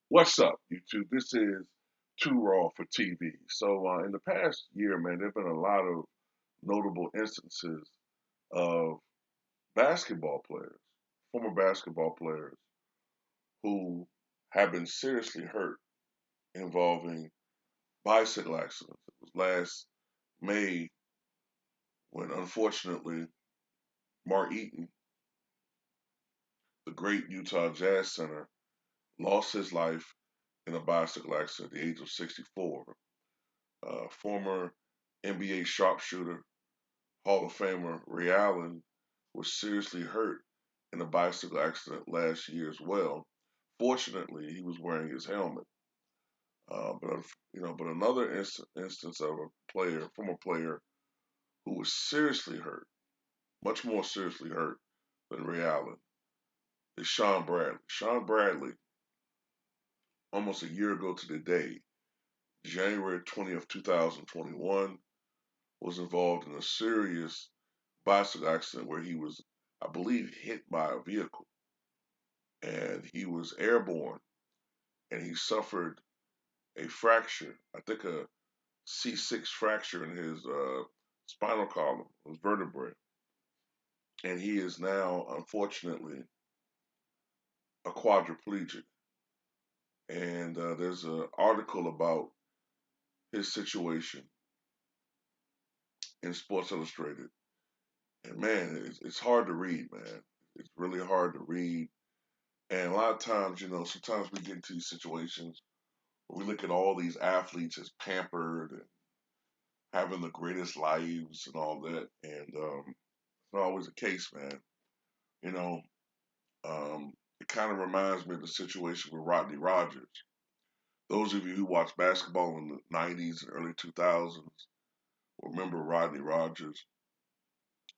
What's up, YouTube? This is Too Raw for TV. So, in the past year, man, there have been a lot of notable instances of basketball players, former basketball players, who have been seriously hurt involving bicycle accidents. It was last May when, unfortunately, Mark Eaton, the great Utah Jazz center, lost his life in a bicycle accident at the age of 64. Former NBA sharpshooter Hall of Famer Ray Allen was seriously hurt in a bicycle accident last year as well. Fortunately, he was wearing his helmet. But another instance of a player, former player, who was seriously hurt, much more seriously hurt than Ray Allen, is Shawn Bradley. Shawn Bradley, almost a year ago to the day, January 20th, 2021, was involved in a serious bicycle accident where he was, I believe, hit by a vehicle, and he was airborne, and he suffered a fracture, I think a C6 fracture in his spinal column, his vertebrae, and he is now, unfortunately, a quadriplegic. And there's an article about his situation in Sports Illustrated, and man, it's hard to read, man. It's really hard to read, and a lot of times, sometimes we get into these situations where we look at all these athletes as pampered and having the greatest lives and all that, and it's not always the case, man. You know, it kind of reminds me of the situation with Rodney Rogers. Those of you who watched basketball in the '90s and early 2000s will remember Rodney Rogers,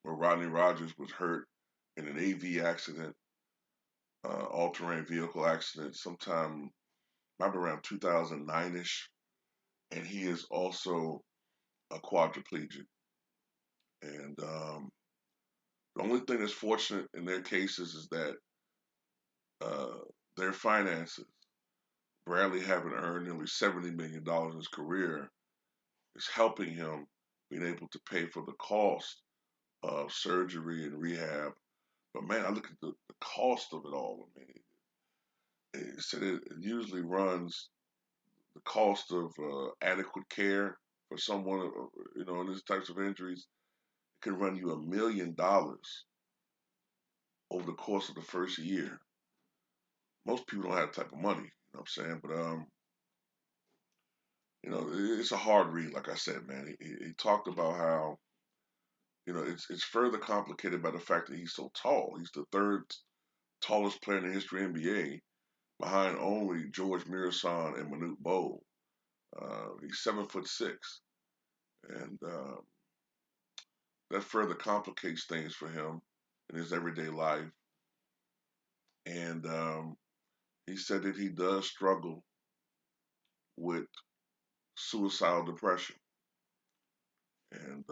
where Rodney Rogers was hurt in an AV accident, all-terrain vehicle accident, sometime maybe around 2009ish, and he is also a quadriplegic. And the only thing that's fortunate in their cases is that uh, their finances, Bradley having earned nearly $70 million in his career, is helping him being able to pay for the cost of surgery and rehab. But man, I look at the cost of it all. I mean, it said it usually runs the cost of adequate care for someone, in these types of injuries. It can run you $1 million over the course of the first year. Most people don't have that type of money, you know what I'm saying? But it's a hard read, like I said, man. He talked about how, it's further complicated by the fact that he's so tall. He's the third tallest player in the history of the NBA, behind only George Mirasan and Manute Bol. He's 7'6", and that further complicates things for him in his everyday life. And he said that he does struggle with suicidal depression. And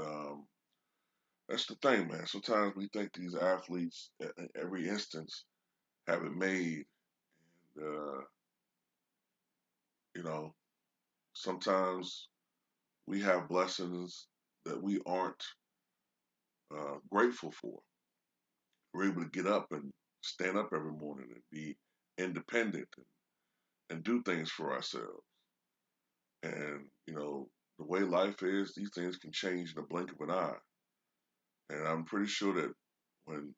that's the thing, man. Sometimes we think these athletes, in every instance, have it made. And, you know, sometimes we have blessings that we aren't grateful for. We're able to get up and stand up every morning and be independent and do things for ourselves. And, the way life is, these things can change in the blink of an eye. And I'm pretty sure that when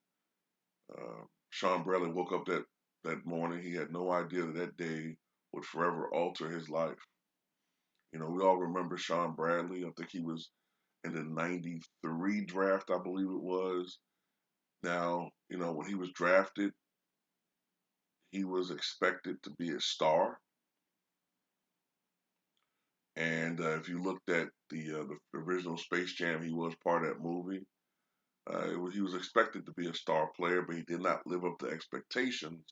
Shawn Bradley woke up that morning, he had no idea that that day would forever alter his life. We all remember Shawn Bradley. I think he was in the '93 draft, I believe it was. Now, when he was drafted, he was expected to be a star. And if you looked at the original Space Jam, he was part of that movie. He was expected to be a star player, but he did not live up to expectations.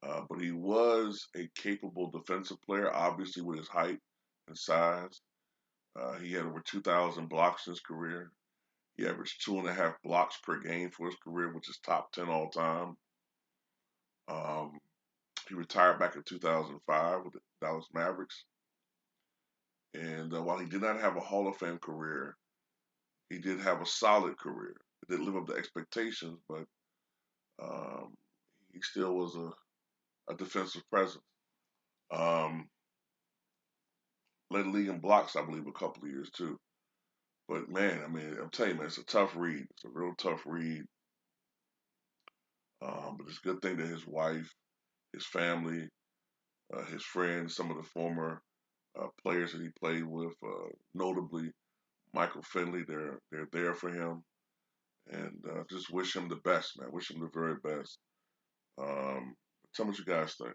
But he was a capable defensive player, obviously with his height and size. He had over 2,000 blocks in his career. He averaged 2.5 blocks per game for his career, which is top 10 all time. Um, He retired back in 2005 with the Dallas Mavericks. And while he did not have a Hall of Fame career, he did have a solid career. It didn't live up to expectations, but um, he still was a defensive presence. Um, led the league in blocks, I believe, a couple of years too. But man, I mean, I'm telling you, man, it's a tough read. It's a real tough read. But it's a good thing that his wife, his family, his friends, some of the former players that he played with, notably Michael Finley, they're there for him, and just wish him the best, man. Wish him the very best. Tell me what you guys think.